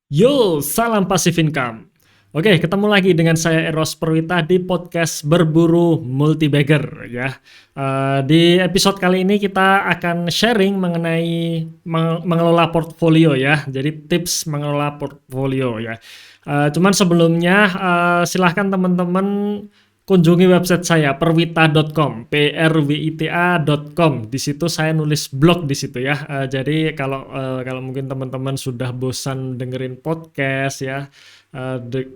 Yo, salam Passive Income. Oke, ketemu lagi dengan saya Eros Perwita di podcast Berburu Multibagger ya. Di episode kali ini kita akan sharing mengenai mengelola portfolio ya. Jadi tips mengelola portfolio ya. Cuman sebelumnya silahkan teman-teman kunjungi website saya perwita.com, prwita.com. Di situ saya nulis blog di situ ya. Jadi kalau mungkin teman-teman sudah bosan dengerin podcast ya,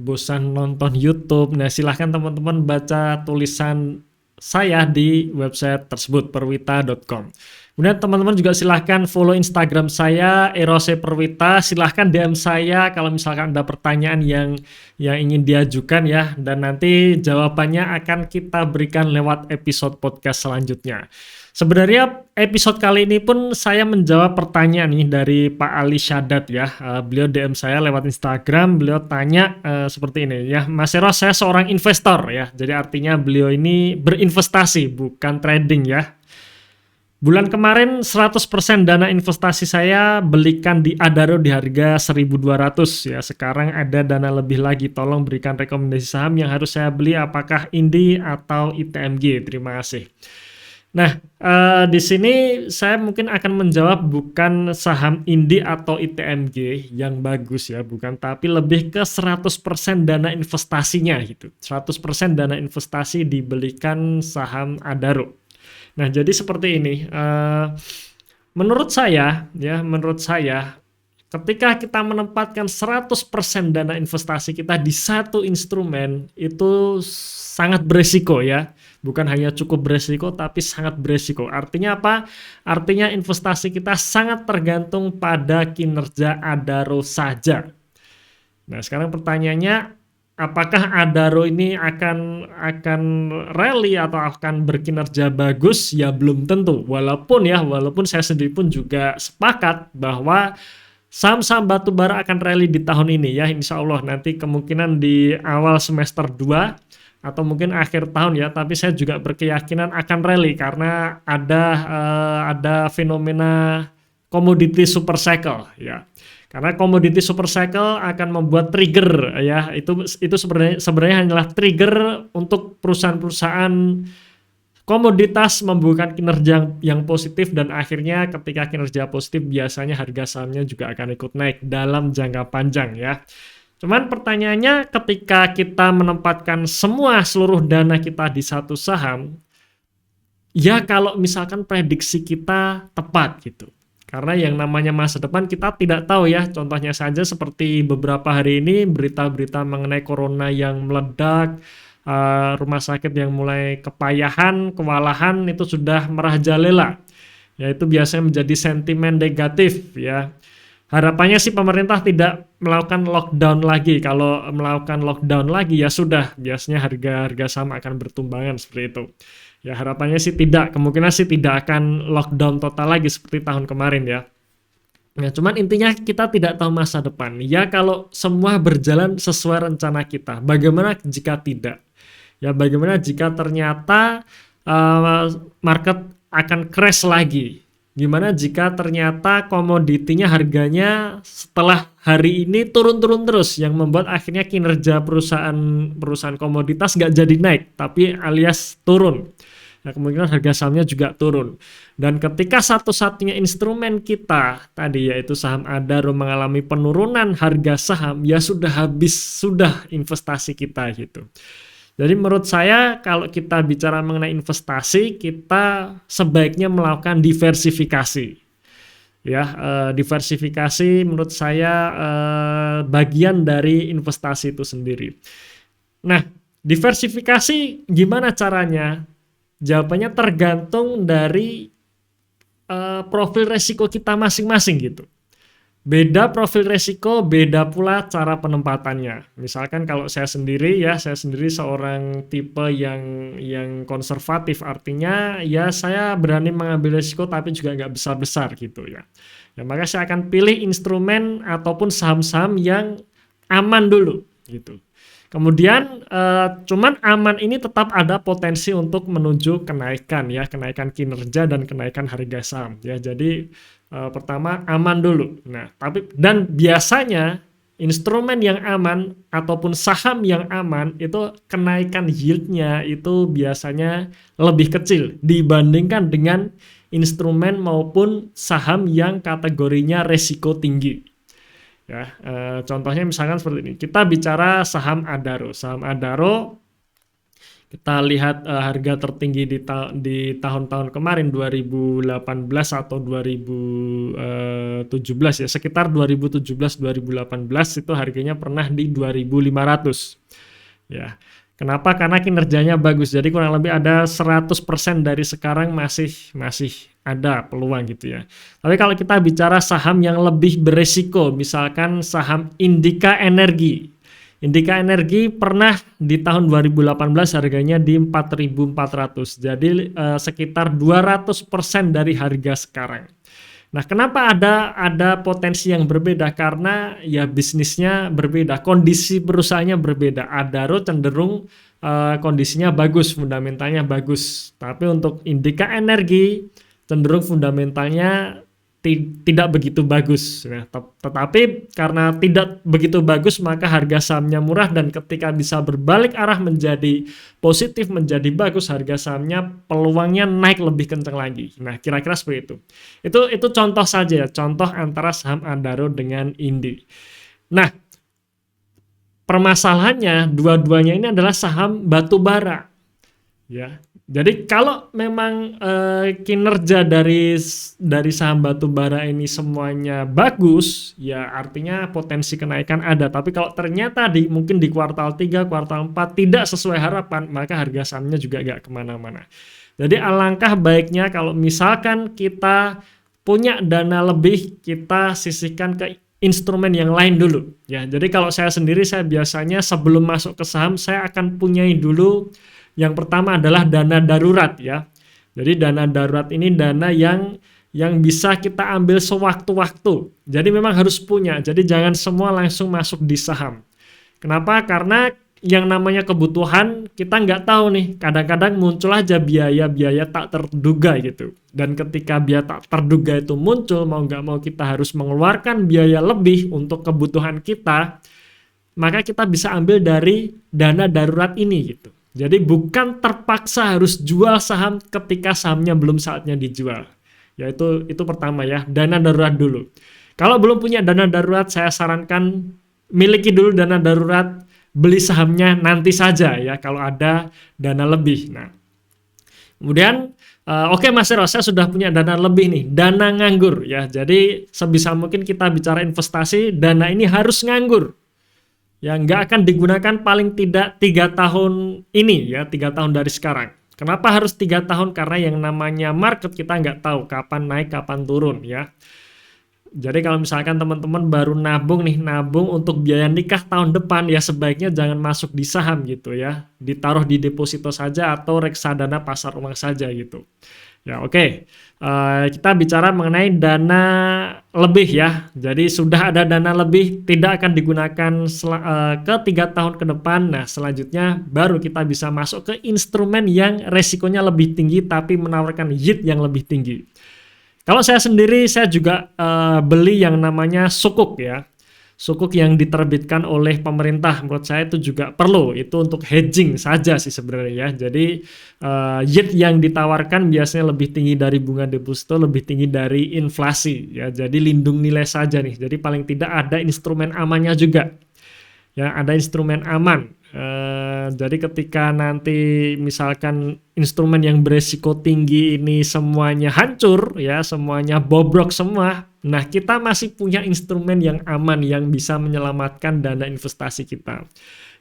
bosan nonton YouTube, nah silahkan teman-teman baca tulisan saya di website tersebut perwita.com. Kemudian teman-teman juga silahkan follow Instagram saya Erose Perwita. Silahkan DM saya kalau misalkan ada pertanyaan yang ingin diajukan ya, dan nanti jawabannya akan kita berikan lewat episode podcast selanjutnya. Sebenarnya episode kali ini pun saya menjawab pertanyaan nih dari Pak Ali Syadat ya. Beliau DM saya lewat Instagram, beliau tanya seperti ini ya, Mas Eros, saya seorang investor ya. Jadi artinya beliau ini berinvestasi bukan trading ya. Bulan kemarin 100% dana investasi saya belikan di Adaro di harga 1.200 ya. Sekarang ada dana lebih lagi. Tolong berikan rekomendasi saham yang harus saya beli, apakah INDI atau ITMG. Terima kasih. Nah, di sini saya mungkin akan menjawab bukan saham INDI atau ITMG yang bagus ya, bukan, tapi lebih ke 100% dana investasinya gitu. 100% dana investasi dibelikan saham Adaro. Nah, jadi seperti ini. Menurut saya, ketika kita menempatkan 100% dana investasi kita di satu instrumen, itu sangat beresiko ya. Bukan hanya cukup beresiko, tapi sangat beresiko. Artinya apa? Artinya investasi kita sangat tergantung pada kinerja Adaro saja. Nah, sekarang pertanyaannya, apakah Adaro ini akan rally atau akan berkinerja bagus? Ya belum tentu. Walaupun saya sendiri pun juga sepakat bahwa saham-saham batubara akan rally di tahun ini ya, insya Allah. Nanti kemungkinan di awal semester 2 atau mungkin akhir tahun ya, tapi saya juga berkeyakinan akan rally karena ada fenomena komoditi super cycle ya. Karena komoditi super cycle akan membuat trigger ya, itu sebenarnya hanyalah trigger untuk perusahaan-perusahaan komoditas membuahkan kinerja yang positif, dan akhirnya ketika kinerja positif biasanya harga sahamnya juga akan ikut naik dalam jangka panjang ya. Cuman pertanyaannya, ketika kita menempatkan seluruh dana kita di satu saham, ya kalau misalkan prediksi kita tepat gitu. Karena yang namanya masa depan kita tidak tahu ya. Contohnya saja seperti beberapa hari ini berita-berita mengenai corona yang meledak, rumah sakit yang mulai kepayahan, kewalahan, itu sudah merajalela. Ya, itu biasanya menjadi sentimen negatif ya. Harapannya sih pemerintah tidak melakukan lockdown lagi. Kalau melakukan lockdown lagi ya sudah, biasanya harga-harga saham akan bertumbangan seperti itu. Ya harapannya sih tidak, kemungkinan sih tidak akan lockdown total lagi seperti tahun kemarin ya. Nah, cuman intinya kita tidak tahu masa depan. Ya kalau semua berjalan sesuai rencana kita, bagaimana jika tidak? Ya bagaimana jika ternyata market akan crash lagi? Gimana jika ternyata komoditinya harganya setelah hari ini turun-turun terus, yang membuat akhirnya kinerja perusahaan komoditas nggak jadi naik, tapi alias turun. Nah, kemungkinan harga sahamnya juga turun. Dan ketika satu-satunya instrumen kita tadi yaitu saham Adaro mengalami penurunan harga saham, ya sudah habis, sudah investasi kita gitu. Jadi menurut saya kalau kita bicara mengenai investasi, kita sebaiknya melakukan diversifikasi. Ya, diversifikasi menurut saya bagian dari investasi itu sendiri. Nah, diversifikasi gimana caranya? Jawabannya tergantung dari profil resiko kita masing-masing gitu. Beda profil resiko, beda pula cara penempatannya. Misalkan kalau saya sendiri seorang tipe yang konservatif, artinya ya saya berani mengambil resiko tapi juga nggak besar-besar gitu ya. Ya maka saya akan pilih instrumen ataupun saham-saham yang aman dulu gitu. Kemudian cuman aman ini tetap ada potensi untuk menuju kenaikan ya, kenaikan kinerja dan kenaikan harga saham ya. Jadi pertama aman dulu. Nah, tapi dan biasanya instrumen yang aman ataupun saham yang aman itu kenaikan yield-nya itu biasanya lebih kecil dibandingkan dengan instrumen maupun saham yang kategorinya resiko tinggi. Ya, contohnya misalkan seperti ini. Kita bicara saham Adaro. Saham Adaro kita lihat harga tertinggi di tahun-tahun kemarin 2018 atau 2017 ya, sekitar 2017-2018 itu harganya pernah di 2.500 ya. Kenapa? Karena kinerjanya bagus. Jadi kurang lebih ada 100% dari sekarang masih ada peluang gitu ya. Tapi kalau kita bicara saham yang lebih beresiko, misalkan saham Indika Energi. Indika Energi pernah di tahun 2018 harganya di 4.400. Jadi sekitar 200% dari harga sekarang. Nah, kenapa ada potensi yang berbeda? Karena ya bisnisnya berbeda, kondisi perusahaannya berbeda. Adaro cenderung kondisinya bagus, fundamentalnya bagus. Tapi untuk Indika Energi cenderung fundamentalnya tidak begitu bagus. Nah, tetapi karena tidak begitu bagus maka harga sahamnya murah, dan ketika bisa berbalik arah menjadi positif, menjadi bagus, harga sahamnya peluangnya naik lebih kencang lagi. Nah, kira-kira seperti itu. Itu contoh saja ya, contoh antara saham Adaro dengan Indi. Nah, permasalahannya dua-duanya ini adalah saham batu bara. Ya. Jadi kalau memang kinerja dari saham batu bara ini semuanya bagus, ya artinya potensi kenaikan ada. Tapi kalau ternyata mungkin di kuartal 3, kuartal 4 tidak sesuai harapan, maka harga sahamnya juga nggak kemana-mana. Jadi alangkah baiknya kalau misalkan kita punya dana lebih, kita sisihkan ke instrumen yang lain dulu. Ya, jadi kalau saya sendiri, saya biasanya sebelum masuk ke saham, saya akan punyai dulu. Yang pertama adalah dana darurat ya. Jadi dana darurat ini dana yang bisa kita ambil sewaktu-waktu. Jadi memang harus punya. Jadi jangan semua langsung masuk di saham. Kenapa? Karena yang namanya kebutuhan kita nggak tahu nih. Kadang-kadang muncul aja biaya-biaya tak terduga gitu. Dan ketika biaya tak terduga itu muncul, mau nggak mau kita harus mengeluarkan biaya lebih untuk kebutuhan kita. Maka kita bisa ambil dari dana darurat ini gitu. Jadi bukan terpaksa harus jual saham ketika sahamnya belum saatnya dijual. Ya itu pertama ya, dana darurat dulu. Kalau belum punya dana darurat, saya sarankan miliki dulu dana darurat, beli sahamnya nanti saja ya kalau ada dana lebih. Nah, kemudian oke Mas Eros, saya sudah punya dana lebih nih, dana nganggur ya. Jadi sebisa mungkin kita bicara investasi, dana ini harus nganggur. Ya nggak akan digunakan paling tidak 3 tahun ini ya, 3 tahun dari sekarang. Kenapa harus 3 tahun? Karena yang namanya market kita nggak tahu kapan naik, kapan turun ya. Jadi kalau misalkan teman-teman baru nabung untuk biaya nikah tahun depan, ya sebaiknya jangan masuk di saham gitu ya. Ditaruh di deposito saja atau reksadana pasar uang saja gitu. Ya oke. Kita bicara mengenai dana lebih ya. Jadi sudah ada dana lebih, tidak akan digunakan ke 3 tahun ke depan. Nah selanjutnya baru kita bisa masuk ke instrumen yang resikonya lebih tinggi tapi menawarkan yield yang lebih tinggi. Kalau saya sendiri, saya juga beli yang namanya sukuk ya. Sukuk yang diterbitkan oleh pemerintah, menurut saya itu juga perlu. Itu untuk hedging saja sih sebenarnya ya. Jadi yield yang ditawarkan biasanya lebih tinggi dari bunga deposito, lebih tinggi dari inflasi ya. Jadi lindung nilai saja nih. Jadi paling tidak ada instrumen amannya juga. Ya, ada instrumen aman. Jadi ketika nanti misalkan instrumen yang beresiko tinggi ini semuanya hancur ya, semuanya bobrok semua, nah kita masih punya instrumen yang aman yang bisa menyelamatkan dana investasi kita,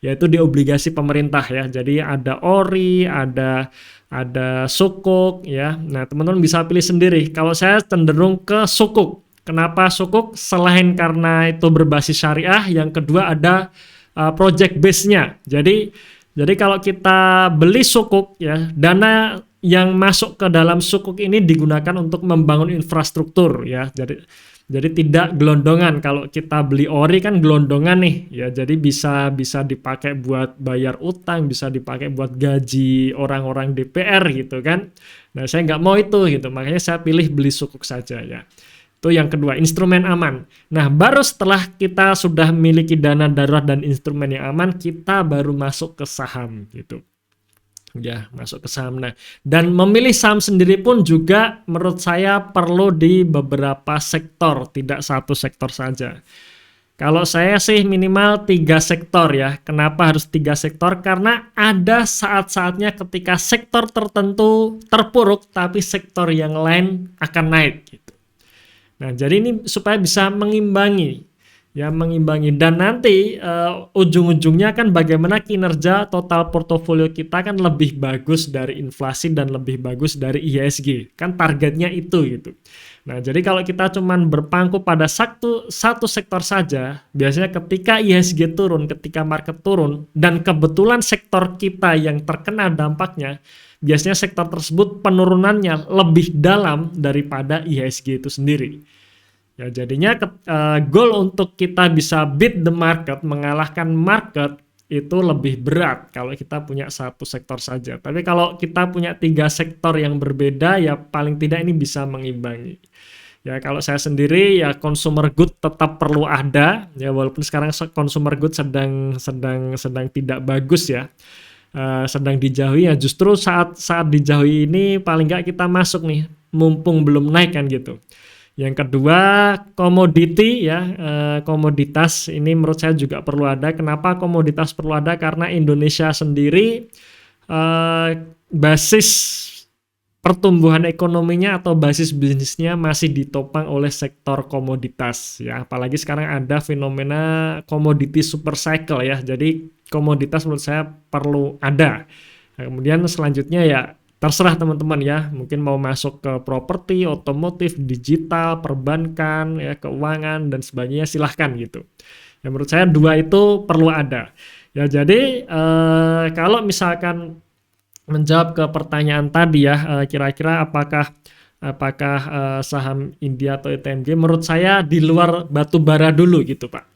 yaitu di obligasi pemerintah ya. Jadi ada ORI, ada sukuk ya. Nah teman-teman bisa pilih sendiri. Kalau saya cenderung ke sukuk. Kenapa sukuk? Selain karena itu berbasis syariah, yang kedua ada project base-nya. Jadi kalau kita beli sukuk ya, dana yang masuk ke dalam sukuk ini digunakan untuk membangun infrastruktur ya. Jadi tidak gelondongan. Kalau kita beli ORI kan gelondongan nih ya. Jadi bisa dipakai buat bayar utang, bisa dipakai buat gaji orang-orang DPR gitu kan. Nah, saya nggak mau itu gitu. Makanya saya pilih beli sukuk saja ya. Itu yang kedua, instrumen aman. Nah, baru setelah kita sudah memiliki dana darurat dan instrumen yang aman, kita baru masuk ke saham gitu. Ya, masuk ke saham. Nah, dan memilih saham sendiri pun juga menurut saya perlu di beberapa sektor, tidak satu sektor saja. Kalau saya sih minimal 3 sektor ya. Kenapa harus 3 sektor? Karena ada saat-saatnya ketika sektor tertentu terpuruk, tapi sektor yang lain akan naik gitu. Nah, jadi ini supaya bisa mengimbangi, ya mengimbangi. Dan nanti ujung-ujungnya kan bagaimana kinerja total portofolio kita kan lebih bagus dari inflasi dan lebih bagus dari IHSG. Kan targetnya itu gitu. Nah, jadi kalau kita cuman berpangku pada satu sektor saja, biasanya ketika IHSG turun, ketika market turun, dan kebetulan sektor kita yang terkena dampaknya, biasanya sektor tersebut penurunannya lebih dalam daripada IHSG itu sendiri. Ya, jadinya goal untuk kita bisa beat the market, mengalahkan market, itu lebih berat kalau kita punya satu sektor saja. Tapi kalau kita punya 3 sektor yang berbeda, ya paling tidak ini bisa mengimbangi. Ya, kalau saya sendiri ya consumer good tetap perlu ada ya, walaupun sekarang consumer good sedang tidak bagus ya, sedang dijauhi ya. Justru saat dijauhi ini paling nggak kita masuk nih, mumpung belum naik kan gitu. Yang kedua, komoditi ya, komoditas ini menurut saya juga perlu ada. Kenapa komoditas perlu ada? Karena Indonesia sendiri basis pertumbuhan ekonominya atau basis bisnisnya masih ditopang oleh sektor komoditas ya, apalagi sekarang ada fenomena komoditi super cycle ya, jadi komoditas menurut saya perlu ada. Nah, kemudian selanjutnya ya terserah teman-teman ya, mungkin mau masuk ke properti, otomotif, digital, perbankan ya, keuangan dan sebagainya, silahkan gitu ya. Menurut saya 2 itu perlu ada ya. Jadi kalau misalkan menjawab ke pertanyaan tadi ya, kira-kira apakah saham India atau ITMG, menurut saya di luar batubara dulu gitu Pak.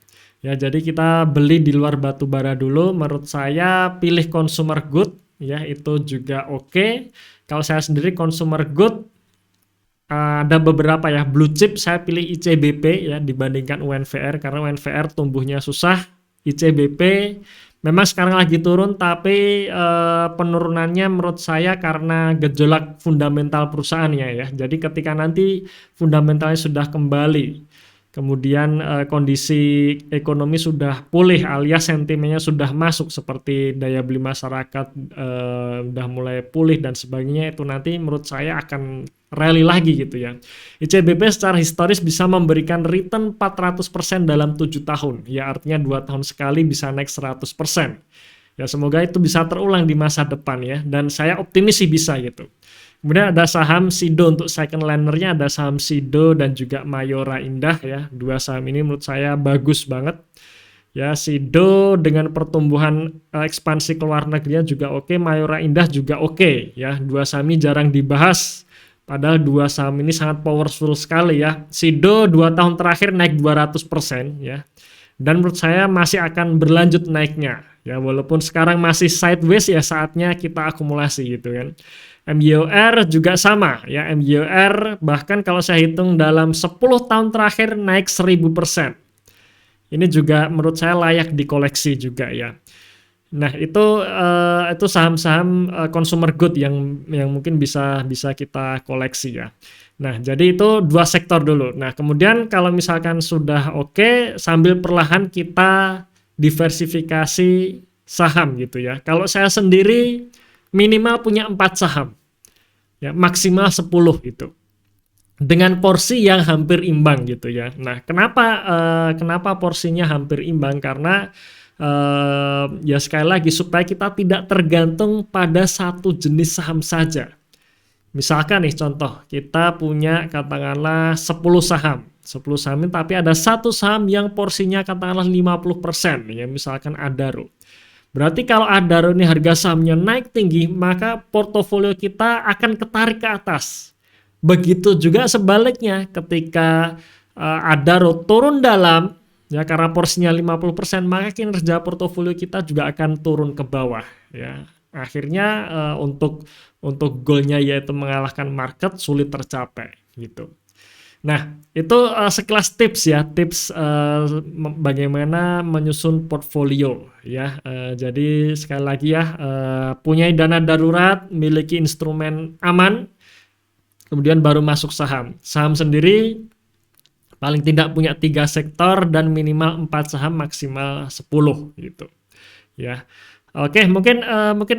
Ya, jadi kita beli di luar batubara dulu. Menurut saya pilih consumer good ya, itu juga oke. Kalau saya sendiri consumer good ada beberapa ya, blue chip saya pilih ICBP ya dibandingkan UNVR, karena UNVR tumbuhnya susah. ICBP memang sekarang lagi turun, tapi penurunannya menurut saya karena gejolak fundamental perusahaannya ya. Jadi ketika nanti fundamentalnya sudah kembali, kemudian kondisi ekonomi sudah pulih alias sentimennya sudah masuk, seperti daya beli masyarakat udah mulai pulih dan sebagainya, itu nanti menurut saya akan rally lagi gitu ya. ICBP secara historis bisa memberikan return 400% dalam 7 tahun. Ya artinya 2 tahun sekali bisa naik 100%. Ya semoga itu bisa terulang di masa depan ya. Dan saya optimis sih bisa gitu. Kemudian ada saham Sido, untuk second lanernya ada saham Sido dan juga Mayora Indah ya. 2 saham ini menurut saya bagus banget. Ya, Sido dengan pertumbuhan ekspansi ke luar negerinya juga oke, Mayora Indah juga oke ya. 2 saham ini jarang dibahas. Padahal 2 saham ini sangat powerful sekali ya. Sido 2 tahun terakhir naik 200% ya. Dan menurut saya masih akan berlanjut naiknya. Ya, walaupun sekarang masih sideways ya, saatnya kita akumulasi gitu kan. MYOR juga sama ya. MYOR bahkan kalau saya hitung dalam 10 tahun terakhir naik 1000%. Ini juga menurut saya layak dikoleksi juga ya. Nah, itu saham-saham consumer good yang mungkin bisa kita koleksi ya. Nah, jadi itu 2 sektor dulu. Nah, kemudian kalau misalkan sudah oke, sambil perlahan kita diversifikasi saham gitu ya. Kalau saya sendiri minimal punya 4 saham. Ya, maksimal 10 gitu. Dengan porsi yang hampir imbang gitu ya. Nah, kenapa porsinya hampir imbang? Karena ya sekali lagi supaya kita tidak tergantung pada satu jenis saham saja. Misalkan nih contoh, kita punya katakanlah 10 saham. 10 saham ini tapi ada satu saham yang porsinya katakanlah 50% ya, misalkan Adaro. Berarti kalau Adaro ini harga sahamnya naik tinggi, maka portofolio kita akan ketarik ke atas. Begitu juga sebaliknya, ketika Adaro turun dalam ya, karena porsinya 50%, maka kinerja portofolio kita juga akan turun ke bawah ya. Akhirnya untuk goalnya yaitu mengalahkan market sulit tercapai gitu. Nah, itu sekelas tips ya, tips bagaimana menyusun portfolio ya. Jadi sekali lagi ya, punya dana darurat, miliki instrumen aman, kemudian baru masuk saham. Saham sendiri paling tidak punya 3 sektor dan minimal 4 saham, maksimal 10 gitu ya. Oke, mungkin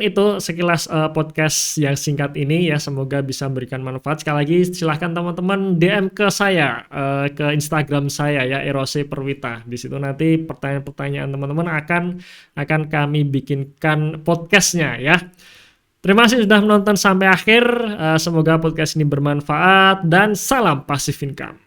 itu sekilas podcast yang singkat ini ya, semoga bisa memberikan manfaat. Sekali lagi silahkan teman-teman DM ke saya, ke Instagram saya ya, Erose Perwita. Di situ nanti pertanyaan-pertanyaan teman-teman akan kami bikinkan podcastnya ya. Terima kasih sudah menonton sampai akhir. Semoga podcast ini bermanfaat dan salam passive income.